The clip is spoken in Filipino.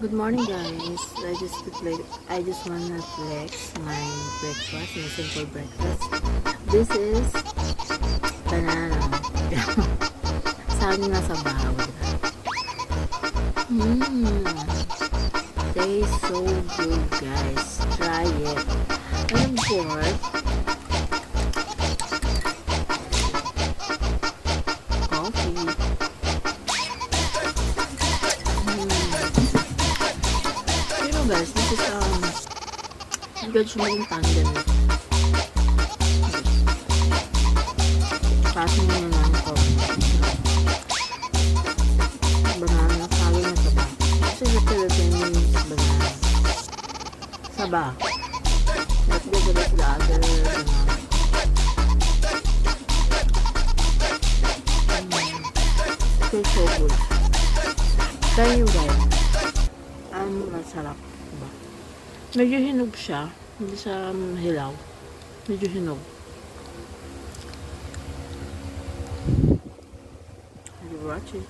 Good morning, guys. I just wanna flex my breakfast, my simple breakfast. This is banana. Saging na sabaw. Tastes so good, guys. Try it. And of course, coffee. Pero guys, this is good siya maging tandem. Pasok mo na lang ito. Banana, saging na sabaw. Kasi sa Philippines, banana. Sabaw. Let's go to the other banana. Tastes so good. Try nyo guys. Masarap. Diba? Medyo hinog siya. Hindi siya hilaw. Medyo hinog. Thank you for watching.